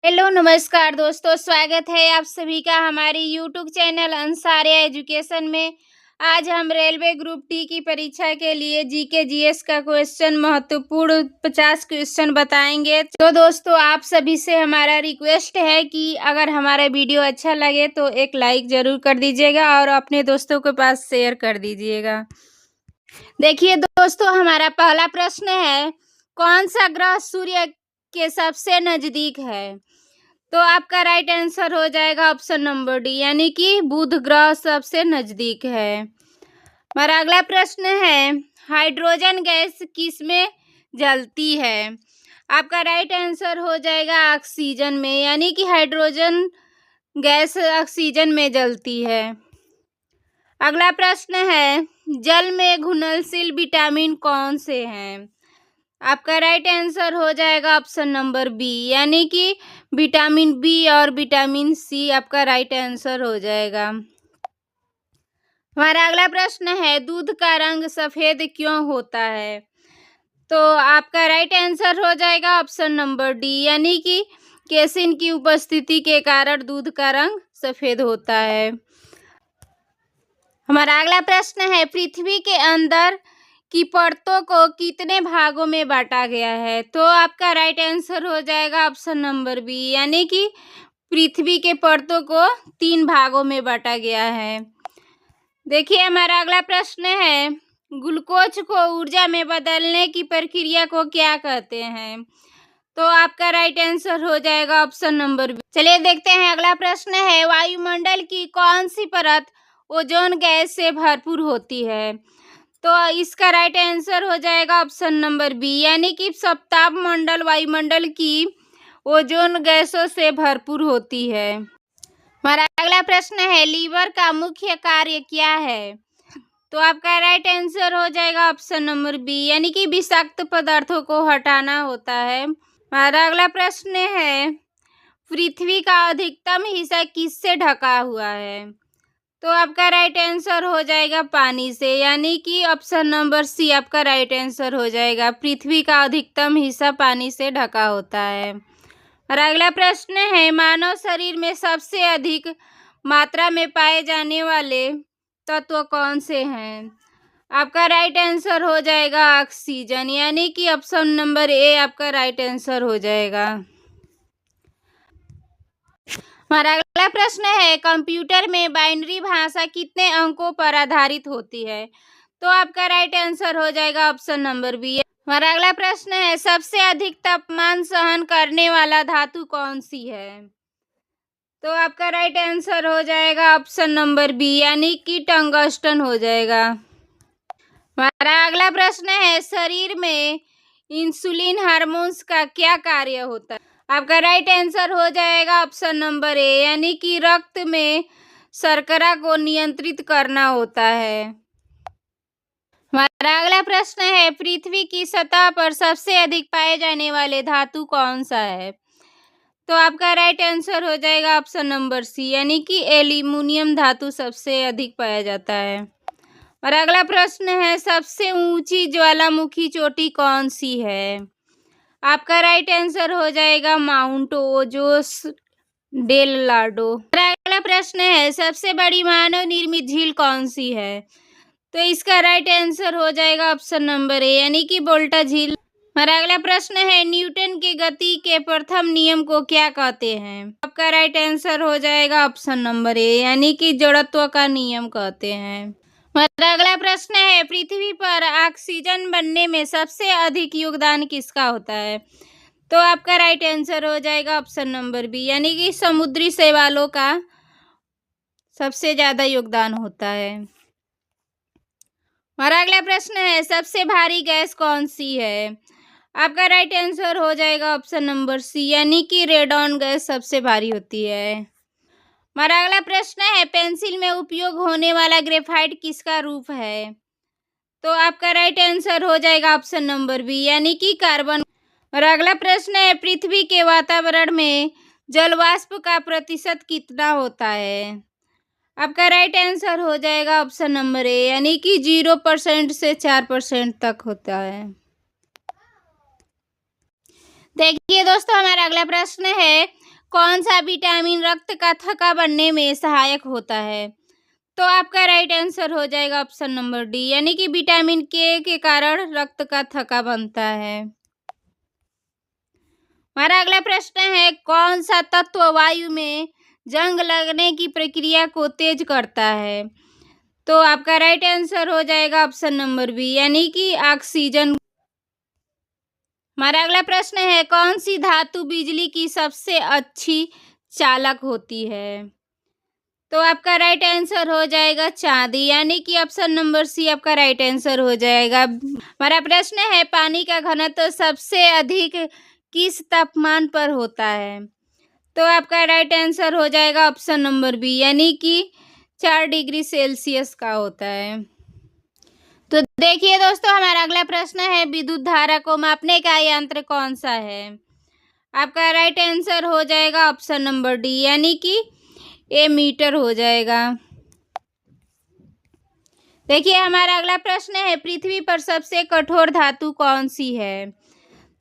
Hello नमस्कार दोस्तों, स्वागत है आप सभी का हमारे यूट्यूब चैनल अंसारिया एजुकेशन में। आज हम रेलवे ग्रुप टी की परीक्षा के लिए जीके जीएस का क्वेश्चन महत्वपूर्ण 50 क्वेश्चन बताएंगे। तो दोस्तों, आप सभी से हमारा रिक्वेस्ट है कि अगर हमारा वीडियो अच्छा लगे तो एक लाइक जरूर कर दीजिएगा और अपने दोस्तों के पास शेयर कर दीजिएगा। देखिए दोस्तों, हमारा पहला प्रश्न है, कौन सा ग्रह सूर्य के सबसे नजदीक है? तो आपका राइट आंसर हो जाएगा ऑप्शन नंबर डी, यानी कि बुध ग्रह सबसे नजदीक है। हमारा अगला प्रश्न है, हाइड्रोजन गैस किस में जलती है? आपका राइट आंसर हो जाएगा ऑक्सीजन में, यानी कि हाइड्रोजन गैस ऑक्सीजन में जलती है। अगला प्रश्न है, जल में घुलनशील विटामिन कौन से हैं? आपका राइट आंसर हो जाएगा ऑप्शन नंबर बी, यानी कि विटामिन बी और विटामिन सी आपका राइट आंसर हो जाएगा। हमारा अगला प्रश्न है, दूध का रंग सफेद क्यों होता है? तो आपका राइट आंसर हो जाएगा ऑप्शन नंबर डी, यानी कि केसिन की उपस्थिति के कारण दूध का रंग सफेद होता है। हमारा अगला प्रश्न है, पृथ्वी के अंदर की परतों को कितने भागों में बांटा गया है? तो आपका राइट आंसर हो जाएगा ऑप्शन नंबर बी, यानी कि पृथ्वी के परतों को 3 भागों में बांटा गया है। देखिए हमारा अगला प्रश्न है, ग्लूकोज को ऊर्जा में बदलने की प्रक्रिया को क्या कहते हैं? तो आपका राइट आंसर हो जाएगा ऑप्शन नंबर बी। चलिए देखते हैं अगला प्रश्न है, वायुमंडल की कौन सी परत ओजोन गैस से भरपूर होती है? तो इसका राइट आंसर हो जाएगा ऑप्शन नंबर बी, यानी कि सप्ताप मंडल वायुमंडल की ओजोन गैसों से भरपूर होती है। हमारा अगला प्रश्न है, लीवर का मुख्य कार्य क्या है? तो आपका राइट आंसर हो जाएगा ऑप्शन नंबर बी, यानी कि विषाक्त पदार्थों को हटाना होता है। हमारा अगला प्रश्न है, पृथ्वी का अधिकतम हिस्सा किससे ढका हुआ है? तो आपका राइट आंसर हो जाएगा पानी से, यानी कि ऑप्शन नंबर सी आपका राइट आंसर हो जाएगा। पृथ्वी का अधिकतम हिस्सा पानी से ढका होता है। और अगला प्रश्न है, मानव शरीर में सबसे अधिक मात्रा में पाए जाने वाले तत्व कौन से हैं? आपका राइट आंसर हो जाएगा ऑक्सीजन, यानी कि ऑप्शन नंबर ए आपका राइट आंसर हो जाएगा। हमारा अगला प्रश्न है, कंप्यूटर में बाइनरी भाषा कितने अंकों पर आधारित होती है? तो आपका राइट आंसर हो जाएगा ऑप्शन नंबर बी। हमारा अगला प्रश्न है, सबसे अधिक तापमान सहन करने वाला धातु कौन सी है? तो आपका राइट आंसर हो जाएगा ऑप्शन नंबर बी, यानी कि टंगस्टन हो जाएगा। हमारा अगला प्रश्न है, शरीर में इंसुलिन हार्मोन्स का क्या कार्य होता है? आपका राइट आंसर हो जाएगा ऑप्शन नंबर ए, यानी कि रक्त में शर्करा को नियंत्रित करना होता है। हमारा अगला प्रश्न है, पृथ्वी की सतह पर सबसे अधिक पाए जाने वाले धातु कौन सा है? तो आपका राइट आंसर हो जाएगा ऑप्शन नंबर सी, यानी कि एल्यूमिनियम धातु सबसे अधिक पाया जाता है। और अगला प्रश्न है, सबसे ऊंची ज्वालामुखी चोटी कौन सी है? आपका राइट आंसर हो जाएगा माउंट ओजोस डेल लार्डो। अगला प्रश्न है, सबसे बड़ी मानव निर्मित झील कौन सी है? तो इसका राइट आंसर हो जाएगा ऑप्शन नंबर ए, यानी कि वोल्टा झील। हमारा अगला प्रश्न है, न्यूटन के गति के प्रथम नियम को क्या कहते हैं? आपका राइट आंसर हो जाएगा ऑप्शन नंबर ए, यानी कि जड़त्व का नियम कहते हैं। हमारा अगला प्रश्न है, पृथ्वी पर ऑक्सीजन बनने में सबसे अधिक योगदान किसका होता है? तो आपका राइट आंसर हो जाएगा ऑप्शन नंबर बी, यानी कि समुद्री शैवालों का सबसे ज्यादा योगदान होता है। हमारा अगला प्रश्न है, सबसे भारी गैस कौन सी है? आपका राइट आंसर हो जाएगा ऑप्शन नंबर सी, यानी कि रेडॉन गैस सबसे भारी होती है। हमारा अगला प्रश्न है, पेंसिल में उपयोग होने वाला ग्रेफाइट किसका रूप है? तो आपका राइट आंसर हो जाएगा ऑप्शन नंबर बी, यानी कि कार्बन। और अगला प्रश्न है, पृथ्वी के वातावरण में जलवाष्प का प्रतिशत कितना होता है? आपका राइट आंसर हो जाएगा ऑप्शन नंबर ए, यानी कि 0% से 4% तक होता है। देखिए दोस्तों, हमारा अगला प्रश्न है, कौन सा विटामिन रक्त का थक्का बनने में सहायक होता है? तो आपका राइट आंसर हो जाएगा ऑप्शन नंबर डी, यानी कि विटामिन के कारण रक्त का थक्का बनता है। हमारा अगला प्रश्न है, कौन सा तत्व वायु में जंग लगने की प्रक्रिया को तेज करता है? तो आपका राइट आंसर हो जाएगा ऑप्शन नंबर बी, यानी कि ऑक्सीजन। हमारा अगला प्रश्न है, कौन सी धातु बिजली की सबसे अच्छी चालक होती है? तो आपका राइट आंसर हो जाएगा चांदी, यानी कि ऑप्शन नंबर सी आपका राइट आंसर हो जाएगा। हमारा प्रश्न है, पानी का घनत्व सबसे अधिक किस तापमान पर होता है? तो आपका राइट आंसर हो जाएगा ऑप्शन नंबर बी, यानी कि 4 डिग्री सेल्सियस का होता है। तो देखिए दोस्तों, हमारा अगला प्रश्न है, विद्युत धारा को मापने का यंत्र कौन सा है? आपका राइट आंसर हो जाएगा ऑप्शन नंबर डी, यानी कि मीटर हो जाएगा। देखिए हमारा अगला प्रश्न है, पृथ्वी पर सबसे कठोर धातु कौन सी है?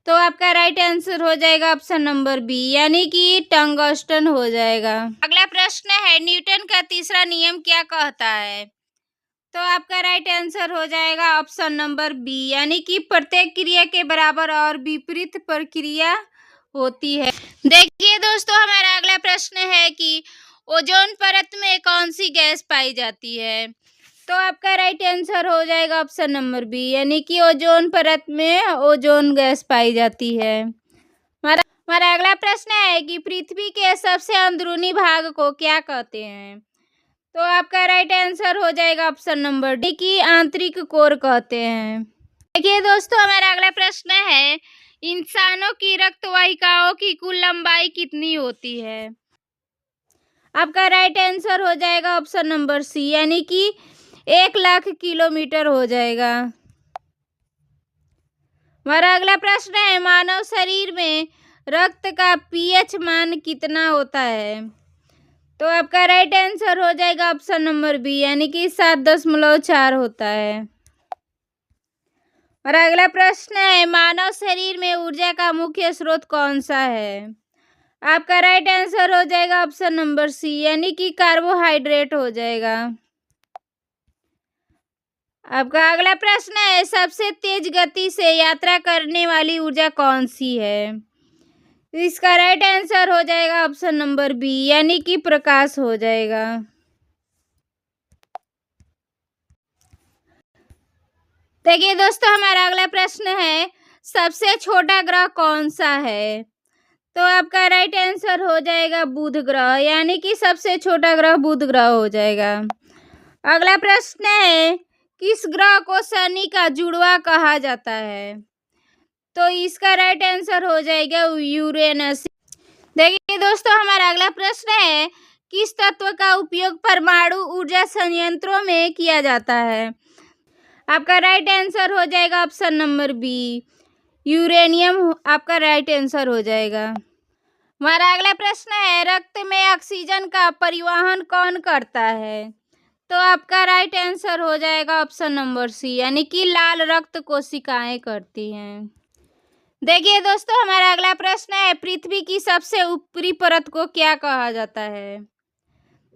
तो आपका राइट आंसर हो जाएगा ऑप्शन नंबर बी, यानी कि टंगस्टन हो जाएगा। अगला प्रश्न है, न्यूटन का तीसरा नियम क्या कहता है? तो आपका राइट आंसर हो जाएगा ऑप्शन नंबर बी, यानी कि प्रत्येक क्रिया के बराबर और विपरीत प्रक्रिया होती है। देखिए दोस्तों, हमारा अगला प्रश्न है कि ओजोन परत में कौन सी गैस पाई जाती है? तो आपका राइट आंसर हो जाएगा ऑप्शन नंबर बी, यानी कि ओजोन परत में ओजोन गैस पाई जाती है। हमारा अगला प्रश्न है कि पृथ्वी के सबसे अंदरूनी भाग को क्या कहते हैं? तो आपका राइट आंसर हो जाएगा ऑप्शन नंबर डी की आंतरिक कोर कहते हैं। देखिए दोस्तों, हमारा अगला प्रश्न है, इंसानों की रक्त वाहिकाओं की कुल लंबाई कितनी होती है? आपका राइट आंसर हो जाएगा ऑप्शन नंबर सी, यानी कि 1,00,000 किलोमीटर हो जाएगा। हमारा अगला प्रश्न है, मानव शरीर में रक्त का पीएच मान कितना होता है? तो आपका राइट आंसर हो जाएगा ऑप्शन नंबर बी, यानी कि 7.4 होता है। और अगला प्रश्न है, मानव शरीर में ऊर्जा का मुख्य स्रोत कौन सा है? आपका राइट आंसर हो जाएगा ऑप्शन नंबर सी, यानी कि कार्बोहाइड्रेट हो जाएगा। आपका अगला प्रश्न है, सबसे तेज गति से यात्रा करने वाली ऊर्जा कौन सी है? इसका राइट आंसर हो जाएगा ऑप्शन नंबर बी, यानी कि प्रकाश हो जाएगा। देखिए दोस्तों, हमारा अगला प्रश्न है, सबसे छोटा ग्रह कौन सा है? तो आपका राइट आंसर हो जाएगा बुध ग्रह, यानी कि सबसे छोटा ग्रह बुध ग्रह हो जाएगा। अगला प्रश्न है, किस ग्रह को शनि का जुड़वा कहा जाता है? तो इसका राइट आंसर हो जाएगा यूरेनस। देखिए दोस्तों, हमारा अगला प्रश्न है, किस तत्व का उपयोग परमाणु ऊर्जा संयंत्रों में किया जाता है? आपका राइट आंसर हो जाएगा ऑप्शन नंबर बी, यूरेनियम आपका राइट आंसर हो जाएगा। हमारा अगला प्रश्न है, रक्त में ऑक्सीजन का परिवहन कौन करता है? तो आपका राइट आंसर हो जाएगा ऑप्शन नंबर सी, यानी कि लाल रक्त कोशिकाएं करती हैं। देखिए दोस्तों, हमारा अगला प्रश्न है, पृथ्वी की सबसे ऊपरी परत को क्या कहा जाता है?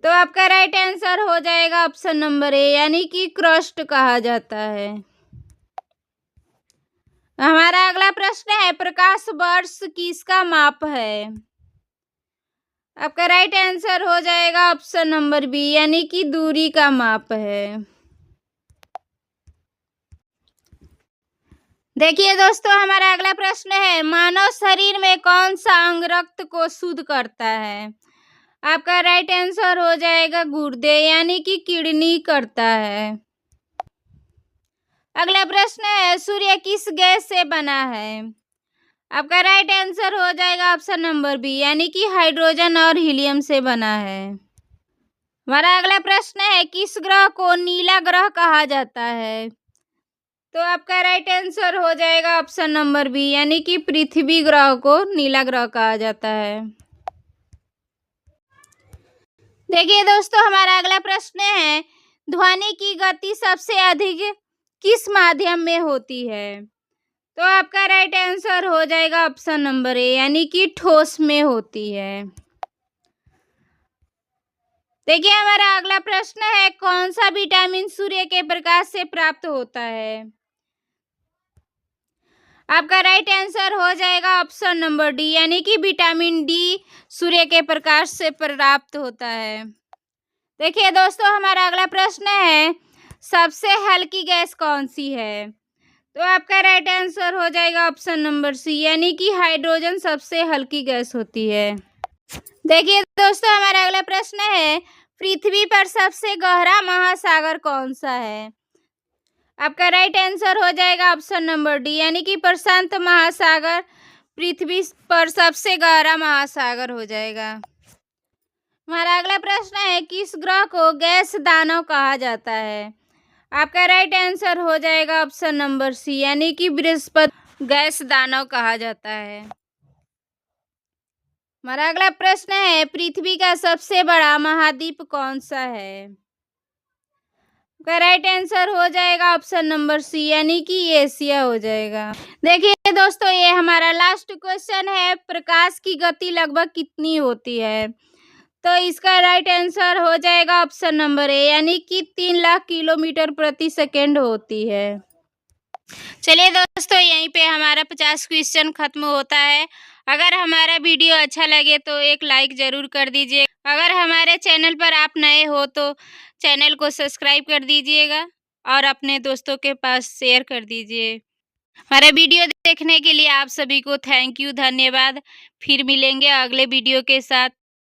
तो आपका राइट आंसर हो जाएगा ऑप्शन नंबर ए, यानी कि क्रस्ट कहा जाता है। हमारा अगला प्रश्न है, प्रकाश वर्ष किसका माप है? आपका राइट आंसर हो जाएगा ऑप्शन नंबर बी, यानी कि दूरी का माप है। देखिए दोस्तों, हमारा अगला प्रश्न है, मानव शरीर में कौन सा अंग रक्त को शुद्ध करता है? आपका राइट आंसर हो जाएगा गुर्दे, यानी कि किडनी करता है। अगला प्रश्न है, सूर्य किस गैस से बना है? आपका राइट आंसर हो जाएगा ऑप्शन नंबर बी, यानी कि हाइड्रोजन और हीलियम से बना है। हमारा अगला प्रश्न है, किस ग्रह को नीला ग्रह कहा जाता है? तो आपका राइट आंसर हो जाएगा ऑप्शन नंबर बी, यानी कि पृथ्वी ग्रह को नीला ग्रह कहा जाता है। देखिए दोस्तों, हमारा अगला प्रश्न है, ध्वनि की गति सबसे अधिक किस माध्यम में होती है? तो आपका राइट आंसर हो जाएगा ऑप्शन नंबर ए, यानी कि ठोस में होती है। देखिए हमारा अगला प्रश्न है, कौन सा विटामिन सूर्य के प्रकाश से प्राप्त होता है? आपका राइट आंसर हो जाएगा ऑप्शन नंबर डी, यानी कि विटामिन डी सूर्य के प्रकाश से प्राप्त होता है। देखिए दोस्तों हमारा अगला प्रश्न है, सबसे हल्की गैस कौन सी है? तो आपका राइट आंसर हो जाएगा ऑप्शन नंबर सी, यानी कि हाइड्रोजन सबसे हल्की गैस होती है। देखिए दोस्तों हमारा अगला प्रश्न है, पृथ्वी पर सबसे गहरा महासागर कौन सा है? आपका राइट आंसर हो जाएगा ऑप्शन नंबर डी, यानी कि प्रशांत महासागर पृथ्वी पर सबसे गहरा महासागर हो जाएगा। हमारा अगला प्रश्न है, किस ग्रह को गैस दानव कहा जाता है? आपका राइट आंसर हो जाएगा ऑप्शन नंबर सी, यानी कि बृहस्पति गैस दानव कहा जाता है। हमारा अगला प्रश्न है, पृथ्वी का सबसे बड़ा महाद्वीप कौन सा है? आपका राइट आंसर हो जाएगा ऑप्शन नंबर सी, यानी कि एशिया हो जाएगा। देखिए दोस्तों ये हमारा लास्ट क्वेश्चन है, प्रकाश की गति लगभग कितनी होती है? तो इसका राइट आंसर हो जाएगा ऑप्शन नंबर ए, यानी कि 3 लाख किलोमीटर प्रति सेकेंड होती है। चलिए दोस्तों यहीं पे हमारा 50 क्वेश्चन खत्म होता है। अगर हमारा वीडियो अच्छा लगे तो एक लाइक ज़रूर कर दीजिए। अगर हमारे चैनल पर आप नए हो तो चैनल को सब्सक्राइब कर दीजिएगा और अपने दोस्तों के पास शेयर कर दीजिए। हमारा वीडियो देखने के लिए आप सभी को थैंक यू, धन्यवाद। फिर मिलेंगे अगले वीडियो के साथ।